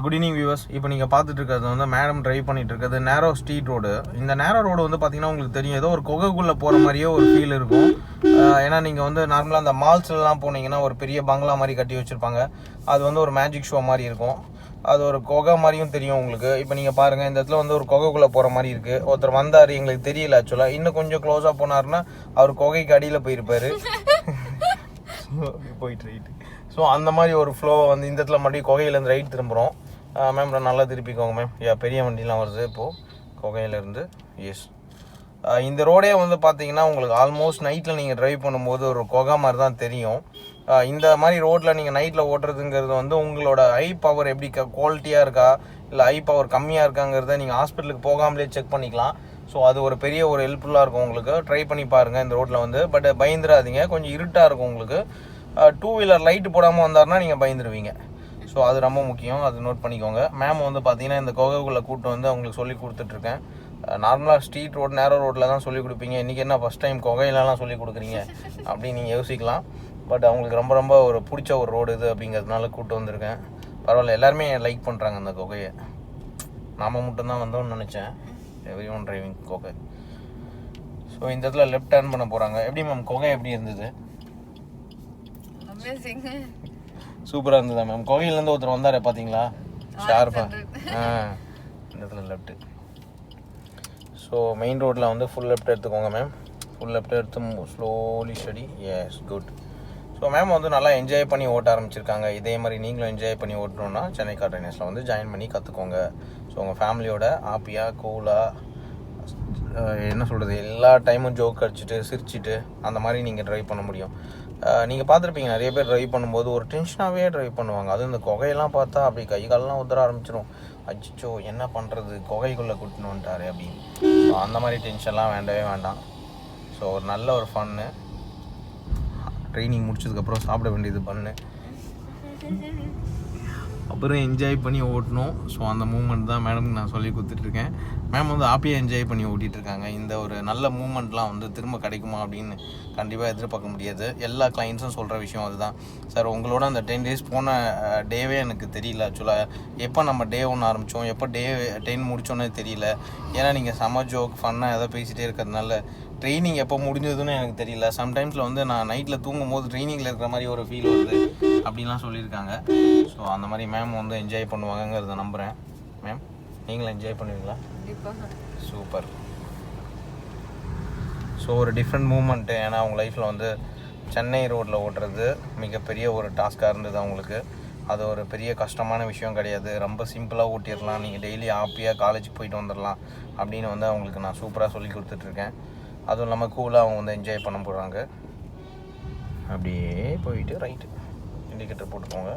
Good evening viewers. இப்போ நீங்கள் பார்த்துட்டு இருக்கிறது வந்து மேடம் ட்ரைவ் பண்ணிட்டு இருக்கிறது நேரோ ஸ்ட்ரீட் ரோடு. இந்த நேரோ ரோடு வந்து பார்த்தீங்கன்னா உங்களுக்கு தெரியும், ஏதோ ஒரு குகைக்குள்ளே போகிற மாதிரியே ஒரு ஃபீல் இருக்கும். ஏன்னா நீங்கள் வந்து நார்மலாக அந்த மால்ஸ்லாம் போனீங்கன்னா ஒரு பெரிய பங்களா மாதிரி கட்டி வச்சுருப்பாங்க. அது வந்து ஒரு மேஜிக் ஷோ மாதிரி இருக்கும். அது ஒரு குகை மாதிரியும் தெரியும் உங்களுக்கு. இப்போ நீங்கள் பாருங்கள், இந்த இடத்துல வந்து ஒரு குகைக்குள்ளே போகிற மாதிரி இருக்குது. ஒருத்தர் வந்தார், எங்களுக்கு தெரியல ஆக்சுவலாக. இன்னும் கொஞ்சம் க்ளோஸாக போனார்னா அவர் குகைக்கு அடியில் போயிருப்பார். போயிட்டு ரைட்டு. ஸோ அந்த மாதிரி ஒரு ஃப்ளோவை வந்து இந்த இடத்துல மட்டும் குகையிலேருந்து ரைட் திரும்புகிறோம். மேம் நல்லா திருப்பிக்கோங்க மேம். பெரிய வண்டிலாம் வருது இப்போது குகையிலேருந்து. எஸ், இந்த ரோடே வந்து பார்த்தீங்கன்னா உங்களுக்கு ஆல்மோஸ்ட் நைட்டில் நீங்கள் ட்ரைவ் பண்ணும்போது ஒரு குகை மாதிரி தான் தெரியும். இந்த மாதிரி ரோட்டில் நீங்கள் நைட்டில் ஓட்டுறதுங்கிறது வந்து உங்களோட ஐ பவர் எப்படி குவாலிட்டியாக இருக்கா இல்லை ஐ பவர் கம்மியாக இருக்காங்கிறத நீங்கள் ஹாஸ்பிட்டலுக்கு போகாமலே செக் பண்ணிக்கலாம். ஸோ அது ஒரு பெரிய ஒரு ஹெல்ப்ஃபுல்லாக இருக்கும் உங்களுக்கு. ட்ரை பண்ணி பாருங்கள் இந்த ரோட்டில் வந்து. பட் பயந்துடாதீங்க, கொஞ்சம் இருட்டாக இருக்கும் உங்களுக்கு. டூ வீலர் லைட்டு போடாமல் வந்தார்னா நீங்கள் பயந்துருவீங்க. ஸோ அது ரொம்ப முக்கியம், அது நோட் பண்ணிக்கோங்க. மேம் வந்து பார்த்தீங்கன்னா இந்த குகைக்குள்ளே கூப்பிட்டு வந்து அவங்களுக்கு சொல்லி கொடுத்துட்ருக்கேன். நார்மலாக ஸ்ட்ரீட் ரோடு நேரோ ரோட்டில் தான் சொல்லிக் கொடுப்பீங்க, இன்றைக்கி என்ன ஃபஸ்ட் டைம் குகையிலலாம் சொல்லிக் கொடுக்குறீங்க அப்படின்னு நீங்கள் யோசிக்கலாம். பட் அவங்களுக்கு ரொம்ப ரொம்ப ஒரு பிடிச்ச ஒரு ரோடு இது அப்படிங்கிறதுனால கூப்பிட்டு வந்திருக்கேன். பரவாயில்ல, எல்லாருமே லைக் பண்ணுறாங்க அந்த குகையை. நாம் மட்டும்தான் வந்தோம்னு நினச்சேன். எவ்ரி ஒன் டிரைவிங் குகை. ஸோ இந்த இடத்துல லெஃப்ட் டர்ன் பண்ண போகிறாங்க. எப்படி மேம் குகை எப்படி இருந்தது? சூப்பராக இருந்ததா மேம்? கோயிலேருந்து ஒருத்தர் வந்தார் பார்த்தீங்களா, ஷார்ப்பாக. இந்த இடத்துல லெஃப்ட்டு. ஸோ மெயின் ரோட்டில் வந்து ஃபுல் லெஃப்ட் எடுத்துக்கோங்க மேம். ஃபுல் லெஃப்ட் எடுத்து slowly steady. Yes, good. So ma'am வந்து நல்லா என்ஜாய் பண்ணி ஓட்ட ஆரம்பிச்சிருக்காங்க. இதே மாதிரி நீங்களும் என்ஜாய் பண்ணி ஓட்டணுன்னா சென்னை கார் ட்ரைனர்ஸில் வந்து ஜாயின் பண்ணி கற்றுக்கோங்க. ஸோ உங்கள் ஃபேமிலியோட ஹாப்பியாக கூலாக என்ன சொல்கிறது, எல்லா டைமும் ஜோக் அடிச்சுட்டு சிரிச்சிட்டு அந்த மாதிரி நீங்கள் ட்ரைவ் பண்ண முடியும். நீங்கள் பார்த்துருப்பீங்க, நிறைய பேர் ட்ரைவ் பண்ணும்போது ஒரு டென்ஷனாகவே ட்ரைவ் பண்ணுவாங்க. அதுவும் இந்த குகையெல்லாம் பார்த்தா அப்படி கை காலெலாம் உதற ஆரம்பிச்சிடும். அச்சோ என்ன பண்ணுறது, குகைக்குள்ளே கூட்டின்னு வந்துட்டாரு அப்படின்னு. ஸோ அந்த மாதிரி டென்ஷன்லாம் வேண்டவே வேண்டாம். ஸோ ஒரு நல்ல ஒரு ஃபன்னு. ட்ரைனிங் முடிச்சதுக்கப்புறம் சாப்பிட வேண்டியது பண்ணு, அப்புறம் என்ஜாய் பண்ணி ஓட்டணும். ஸோ அந்த மூமெண்ட் தான் மேடம்க்கு நான் சொல்லி கொடுத்துட்ருக்கேன். மேம் வந்து ஹாப்பியாக என்ஜாய் பண்ணி ஓட்டிகிட்ருக்காங்க. இந்த ஒரு நல்ல மூமெண்ட்லாம் வந்து திரும்ப கிடைக்குமா அப்படின்னு கண்டிப்பாக எதிர்பார்க்க முடியாது. எல்லா கிளைண்ட்ஸும் சொல்கிற விஷயம் அதுதான். சார் உங்களோட அந்த 10 days போன டேவே எனக்கு தெரியல ஆக்சுவலாக. எப்போ நம்ம டே 1 ஆரம்பித்தோம், எப்போ டே 10 முடித்தோன்னே தெரியல. ஏன்னா நீங்கள் செம ஜோக் ஃபன்னாக எதாவது பேசிகிட்டே இருக்கிறதுனால ட்ரைனிங் எப்போ முடிஞ்சதுன்னு எனக்கு தெரியல. சம்டைம்ஸில் வந்து நான் நைட்டில் தூங்கும் போது ட்ரைனிங்கில் இருக்கிற மாதிரி ஒரு ஃபீல் வருது அப்படின்லாம் சொல்லியிருக்காங்க. ஸோ அந்த மாதிரி மேம் வந்து என்ஜாய் பண்ணுவாங்கங்கிறத நம்புகிறேன். மேம் நீங்களும் என்ஜாய் பண்ணுவீங்களா? சூப்பர். ஸோ ஒரு டிஃப்ரெண்ட் மூமெண்ட்டு. ஏன்னா அவங்க லைஃப்பில் வந்து சென்னை ரோட்டில் ஓட்டுறது மிகப்பெரிய ஒரு டாஸ்க்காக இருந்தது அவங்களுக்கு. அது ஒரு பெரிய கஷ்டமான விஷயம் கிடையாது. ரொம்ப சிம்பிளாக ஓட்டிடலாம், நீங்கள் டெய்லி ஹாப்பியாக காலேஜுக்கு போயிட்டு வந்துடலாம் அப்படின்னு வந்து அவங்களுக்கு நான் சூப்பராக சொல்லி கொடுத்துட்ருக்கேன். அதுவும் இல்லாமல் கூலாக அவங்க வந்து என்ஜாய் பண்ண போகிறாங்க. அப்படியே போயிட்டு ரைட்டு இண்டிகேட்டர் போட்டுக்கோங்க,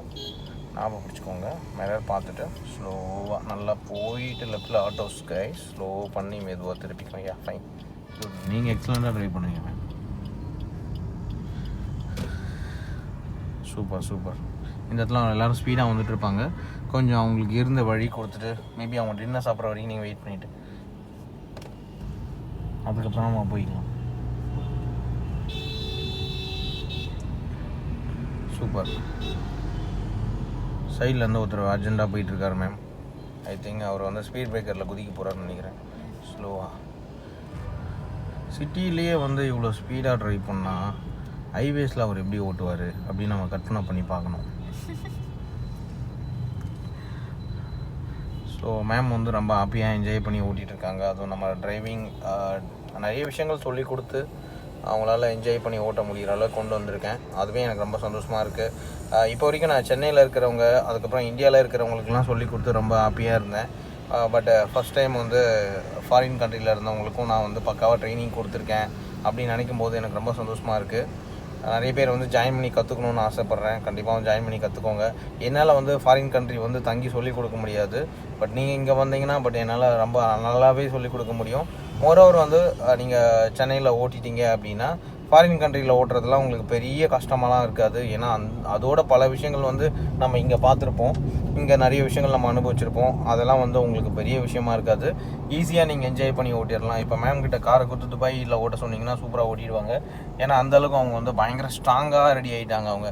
ஞாபகம் பிடிச்சிக்கோங்க. மிரர் பார்த்துட்டு ஸ்லோவாக நல்லா போயிட்டு லெஃப்டில் ஆட்டோ ஸ்கை ஸ்லோ பண்ணி மெதுவாக திருப்பிக்கோங்க. Yeah fine, good. நீங்கள் எக்ஸலண்ட்டாக ட்ரைவ் பண்ணுவீங்க மேம். Super super. இந்த இடத்துல எல்லோரும் ஸ்பீடாக வந்துட்டு இருப்பாங்க. கொஞ்சம் அவங்களுக்கு இருந்த வழி கொடுத்துட்டு மேபி அவங்க டின்னர் சாப்பிட்ற வரைக்கும் நீங்கள் வெயிட் பண்ணிவிட்டு அதுக்கப்புறம் நம்ம போய்க்கலாம். சூப்பர். சைட்லேருந்து ஒருத்தர் அர்ஜென்ட்டாக போயிட்டுருக்காரு மேம். ஐ திங்க் அவர் வந்து ஸ்பீட் பிரேக்கரில் குதிக்க போகிறாருன்னு நினைக்கிறேன். ஸ்லோவாக சிட்டிலேயே வந்து இவ்வளோ ஸ்பீடாக ட்ரைவ் பண்ணால் ஹைவேஸில் அவர் எப்படி ஓட்டுவார் அப்படின்னு நம்ம கற்பனை பண்ணி பார்க்கணும். ஸோ மேம் வந்து ரொம்ப ஹாப்பியாக என்ஜாய் பண்ணி ஓட்டிகிட்ருக்காங்க. அதுவும் நம்ம டிரைவிங் நிறைய விஷயங்கள் சொல்லி கொடுத்து அவங்களால என்ஜாய் பண்ணி ஓட்ட முடிகிற அளவுக்கு கொண்டு வந்திருக்கேன். அதுவே எனக்கு ரொம்ப சந்தோஷமாக இருக்குது. இப்போ வரைக்கும் நான் சென்னையில் இருக்கிறவங்க, அதுக்கப்புறம் இந்தியாவில் இருக்கிறவங்களுக்குலாம் சொல்லி கொடுத்து ரொம்ப ஹாப்பியாக இருந்தேன். பட் ஃபஸ்ட் டைம் வந்து ஃபாரின் கண்ட்ரியில் இருந்தவங்களுக்கும் நான் வந்து பக்காவாக ட்ரைனிங் கொடுத்துருக்கேன் அப்படின்னு நினைக்கும் போது எனக்கு ரொம்ப சந்தோஷமாக இருக்குது. நிறைய பேர் வந்து ஜாயின் பண்ணி கற்றுக்கணுன்னு ஆசைப்பட்றேன். கண்டிப்பாக ஜாயின் பண்ணி கற்றுக்கோங்க. என்னால் வந்து ஃபாரின் கண்ட்ரி வந்து தங்கி சொல்லிக் கொடுக்க முடியாது. பட் நீங்கள் இங்கே வந்தீங்கன்னா என்னால் ரொம்ப நல்லாவே சொல்லிக் கொடுக்க முடியும். மோரோவர் வந்து நீங்கள் சென்னையில் ஓட்டிட்டீங்க அப்படின்னா ஃபாரின் கண்ட்ரியில் ஓட்டுறதுலாம் உங்களுக்கு பெரிய கஷ்டமாலாம் இருக்காது. ஏன்னா அதோட பல விஷயங்கள் வந்து நம்ம இங்கே பார்த்துருப்போம், இங்கே நிறைய விஷயங்கள் நம்ம அனுபவிச்சிருப்போம். அதெல்லாம் வந்து உங்களுக்கு பெரிய விஷயமா இருக்காது. ஈஸியாக நீங்கள் என்ஜாய் பண்ணி ஓட்டிடலாம். இப்போ மேம் கிட்ட காரை கொடுத்து துபாயில் ஓட்ட சொன்னிங்கன்னா சூப்பராக ஓட்டிடுவாங்க. ஏன்னா அந்தளவுக்கு அவங்க வந்து பயங்கர ஸ்ட்ராங்காக ரெடி ஆகிட்டாங்க. அவங்க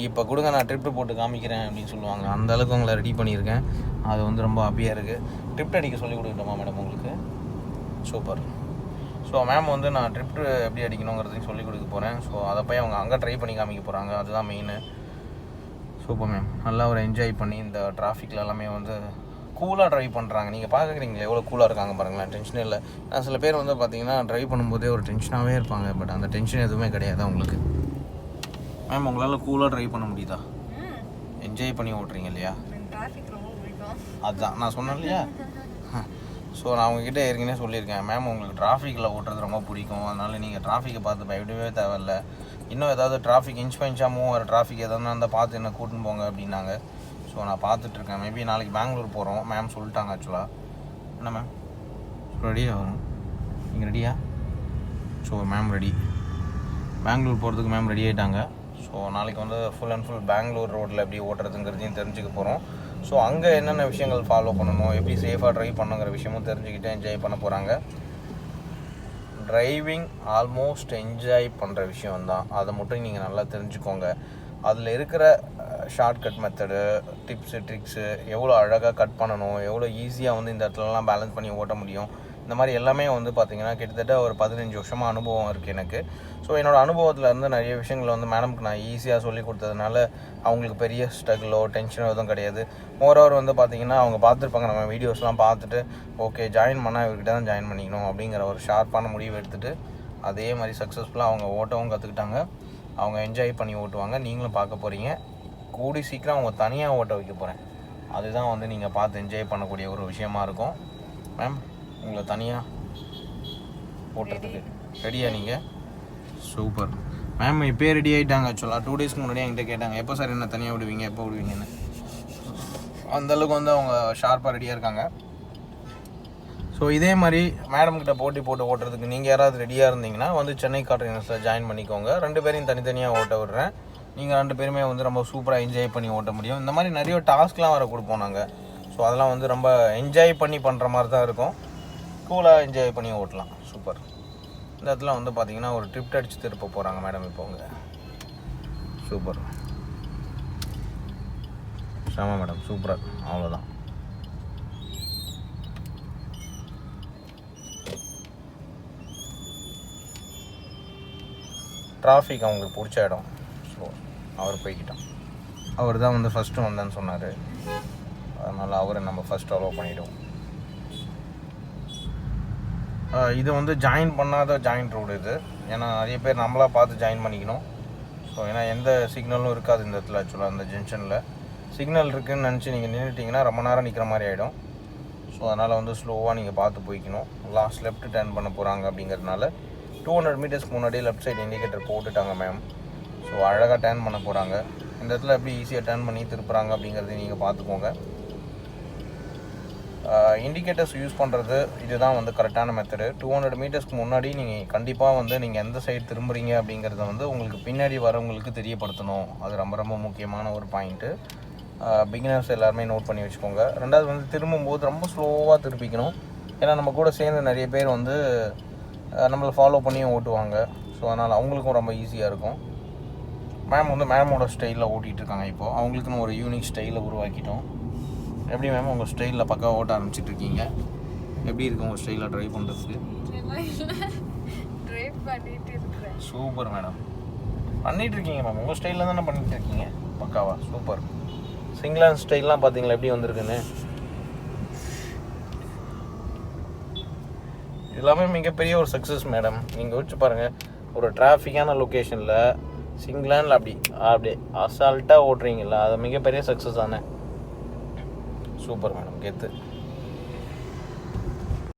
இப்போ கொடுங்க நான் ட்ரிப்பு போட்டு காமிக்கிறேன் அப்படின்னு சொல்லுவாங்க. அந்தளவுக்கு அவங்கள ரெடி பண்ணியிருக்கேன். அது வந்து ரொம்ப ஹாப்பியாக இருக்குது. ட்ரிப் அடிக்க சொல்லி கொடுக்கட்டுமா மேடம் உங்களுக்கு? சூப்பர். ஸோ மேம் வந்து நான் ட்ரிப்பு எப்படி அடிக்கணுங்கிறதையும் சொல்லிக் கொடுக்க போகிறேன். ஸோ அதை போய் அவங்க அங்கே ட்ரை பண்ணி காமிக்க போகிறாங்க. அதுதான் மெயின். Super ma'am. நல்லா ஒரு என்ஜாய் பண்ணி இந்த டிராஃபிக்கில் எல்லாமே வந்து கூலாக ட்ரைவ் பண்ணுறாங்க. நீங்கள் பார்க்குறீங்களே எவ்வளோ கூலாக இருக்காங்க பாருங்களேன். டென்ஷனே இல்லை. சில பேர் வந்து பார்த்தீங்கன்னா ட்ரைவ் பண்ணும்போதே ஒரு டென்ஷனாகவே இருப்பாங்க. பட் அந்த டென்ஷன் எதுவுமே கிடையாது அவங்களுக்கு. மேம் உங்களால் கூலாக ட்ரைவ் பண்ண முடியுதா? என்ஜாய் பண்ணி ஓட்டுறீங்க இல்லையா? அதுதான் நான் சொன்னேன் இல்லையா? ஸோ நான் அவங்கக்கிட்ட ஏற்கனவே சொல்லியிருக்கேன், மேம் உங்களுக்கு டிராஃபிக்கில் ஓட்டுறது ரொம்ப பிடிக்கும், அதனால் நீங்கள் டிராஃபிக்கை பார்த்து பயப்படவே தேவையில்லை. இன்னும் ஏதாவது டிராஃபிக் இன்ச் பைன்ச்சாக மூவ் ஆகிற டிராஃபிக் எதாவது இருந்தால் பார்த்து என்ன கூட்டின்னு போங்க அப்படின்னாங்க. ஸோ நான் பார்த்துட்ருக்கேன். மேபி நாளைக்கு பெங்களூர் போகிறோம். மேம் சொல்லிட்டாங்க ஆக்சுவலாக. என்ன மேம் ரெடியாக வரும்? நீங்கள் ரெடியா? So ma'am ready. பெங்களூர் போகிறதுக்கு மேம் ரெடி ஆகிட்டாங்க. ஸோ நாளைக்கு வந்து ஃபுல் அண்ட் ஃபுல் பெங்களூர் ரோட்டில் எப்படி ஓட்டுறதுங்கிறதையும் தெரிஞ்சுக்க போகிறோம். ஸோ அங்கே என்னென்ன விஷயங்கள் ஃபாலோ பண்ணணும், எப்படி சேஃபாக ட்ரைவ் பண்ணுங்கிற விஷயமும் தெரிஞ்சுக்கிட்டு என்ஜாய் பண்ண போகிறாங்க. டிரைவிங் ஆல்மோஸ்ட் என்ஜாய் பண்ணுற விஷயம்தான். அதை மட்டும் நீங்கள் நல்லா தெரிஞ்சுக்கோங்க. அதில் இருக்கிற ஷார்ட்கட் மெத்தடு, டிப்ஸு, ட்ரிக்ஸு, எவ்வளோ அழகாக கட் பண்ணணும், எவ்வளோ ஈஸியாக வந்து இந்த இடத்துலலாம் பேலன்ஸ் பண்ணி ஓட்ட முடியும், இந்த மாதிரி எல்லாமே வந்து பார்த்திங்கன்னா கிட்டத்தட்ட ஒரு 15 வருஷமாக அனுபவம் இருக்குது எனக்கு. ஸோ என்னோடய அனுபவத்தில் இருந்து நிறைய விஷயங்களை வந்து மேடம்க்கு நான் ஈஸியாக சொல்லி கொடுத்ததுனால அவங்களுக்கு பெரிய ஸ்ட்ரகிளோ டென்ஷனோ எதுவும் கிடையாது. மோரோவர் வந்து பார்த்திங்கன்னா அவங்க பார்த்துருப்பாங்க நம்ம வீடியோஸ்லாம் பார்த்துட்டு, ஓகே ஜாயின் பண்ணால் இவர்கிட்ட தான் ஜாயின் பண்ணிக்கணும் அப்படிங்கிற ஒரு ஷார்ப்பான முடிவு எடுத்துகிட்டு அதே மாதிரி சக்ஸஸ்ஃபுல்லாக அவங்க ஓட்டவும் கற்றுக்கிட்டாங்க. அவங்க என்ஜாய் பண்ணி ஓட்டுவாங்க. நீங்களும் பார்க்க போகிறீங்க. கூடி சீக்கிரம் அவங்க தனியாக ஓட்ட வைக்க போகிறேன். அதுதான் வந்து நீங்கள் பார்த்து என்ஜாய் பண்ணக்கூடிய ஒரு விஷயமா இருக்கும். மேம் உங்களை தனியாக ஓட்டுறதுக்கு ரெடியா நீங்கள்? Super ma'am. இப்போயே ரெடி ஆகிட்டாங்க. ஆக்சுவலாக 2 டேஸ்க்கு முன்னாடி என்கிட்ட கேட்டாங்க, எப்போ சார் என்ன தனியாக விடுவீங்க, எப்போ விடுவீங்கன்னு. அந்தளவுக்கு வந்து அவங்க ஷார்ப்பாக ரெடியாக இருக்காங்க. ஸோ இதே மாதிரி மேடம்கிட்ட போட்டி போட்டு ஓட்டுறதுக்கு நீங்கள் யாராவது ரெடியாக இருந்தீங்கன்னா வந்து சென்னை கார் ட்ரெயினர்ஸில் ஜாயின் பண்ணிக்கோங்க. 2 பேரையும் தனித்தனியாக ஓட்ட விடுறேன். நீங்கள் 2 பேருமே வந்து ரொம்ப சூப்பராக என்ஜாய் பண்ணி ஓட்ட முடியும். இந்த மாதிரி நிறைய டாஸ்க்லாம் வர கொடுப்போம் நாங்கள். ஸோ அதெல்லாம் வந்து ரொம்ப என்ஜாய் பண்ணி பண்ணுற மாதிரி தான் இருக்கும். கூலாக என்ஜாய் பண்ணி ஓட்டலாம். சூப்பர். இந்த இடத்துல வந்து பார்த்திங்கன்னா ஒரு ட்ரிப்ட் அடித்து திருப்ப போகிறாங்க மேடம். இப்போ அவங்க சூப்பர் ஆமாம் மேடம், சூப்பராக. அவ்வளோதான். டிராஃபிக் அவங்களுக்கு பிடிச்ச இடம். ஸோ அவர் போய்கிட்டான். அவர் தான் வந்து ஃபஸ்ட்டு வந்தேன்னு சொன்னார். அதனால் அவரை நம்ம ஃபஸ்ட் அலோவ் பண்ணிவிடுவோம். இது வந்து ஜாயின் பண்ணாத ஜாயின் ரோடு இது. ஏன்னா நிறைய பேர் நம்மளாக பார்த்து ஜாயின் பண்ணிக்கணும். ஸோ ஏன்னா எந்த சிக்னலும் இருக்காது இந்த இடத்துல. ஆக்சுவலாக அந்த ஜங்ஷனில் சிக்னல் இருக்குதுன்னு நினச்சி நீங்கள் நின்றுட்டிங்கன்னா ரொம்ப நேரம் நிற்கிற மாதிரி ஆகிடும். ஸோ அதனால் வந்து ஸ்லோவாக நீங்கள் பார்த்து போய்க்கணும். லாஸ்ட் லெஃப்ட் டர்ன் பண்ண போகிறாங்க அப்படிங்கிறதுனால 200 மீட்டர்ஸ்க்கு முன்னாடி லெஃப்ட் சைடு இண்டிகேட்டர் போட்டுட்டாங்க மேம். ஸோ அழகாக டர்ன் பண்ண போகிறாங்க. இந்த இடத்துல எப்படி ஈஸியாக டர்ன் பண்ணி திருப்புறாங்க அப்படிங்கிறத நீங்கள் பார்த்துக்கோங்க. இண்டிகேட்டர்ஸ் யூஸ் பண்ணுறது இதுதான் வந்து கரெக்டான மெத்தடு. 200 மீட்டர்ஸ்க்கு முன்னாடி நீங்கள் கண்டிப்பாக வந்து நீங்கள் எந்த சைடு திரும்புகிறீங்க அப்படிங்கிறத வந்து உங்களுக்கு பின்னாடி வரவங்களுக்கு தெரியப்படுத்தணும். அது ரொம்ப ரொம்ப முக்கியமான ஒரு பாயிண்ட்டு. பிகினர்ஸ் எல்லாருமே நோட் பண்ணி வச்சுக்கோங்க. ரெண்டாவது வந்து திரும்பும்போது ரொம்ப ஸ்லோவாக திருப்பிக்கணும். ஏன்னா நம்ம கூட சேர்ந்து நிறைய பேர் வந்து நம்மளை ஃபாலோ பண்ணியும் ஓட்டுவாங்க. ஸோ அதனால் அவங்களுக்கும் ரொம்ப ஈஸியாக இருக்கும். மேம் வந்து மேமோட ஸ்டைலில் ஓட்டிகிட்டு இருக்காங்க. இப்போது அவங்களுக்குன்னு ஒரு யூனிக் ஸ்டைலை உருவாக்கிட்டோம். எப்படி மேம் உங்கள் ஸ்டைலில் பக்கம் ஓட்ட ஆரம்பிச்சிட்ருக்கீங்க? எப்படி இருக்குது உங்கள் ஸ்டைலில் ட்ரைவ் பண்ணுறதுக்கு? Super madam. பண்ணிகிட்ருக்கீங்க மேம். உங்கள் ஸ்டைலில் தானே பண்ணிகிட்டு இருக்கீங்க. பக்காவா சூப்பர். சிங்கிளான் ஸ்டைல்லாம் பார்த்தீங்களா எப்படி வந்திருக்குன்னு? எல்லாமே மிகப்பெரிய ஒரு சக்ஸஸ் மேடம். நீங்கள் யோசிச்சு பாருங்கள், ஒரு டிராஃபிக்கான லொக்கேஷனில் சிங்கிளானில் அப்படியே அசால்ட்டாக ஓட்டுறீங்களா, அது மிகப்பெரிய சக்ஸஸ் தானே. சூப்பர் மேடம், கெத்து.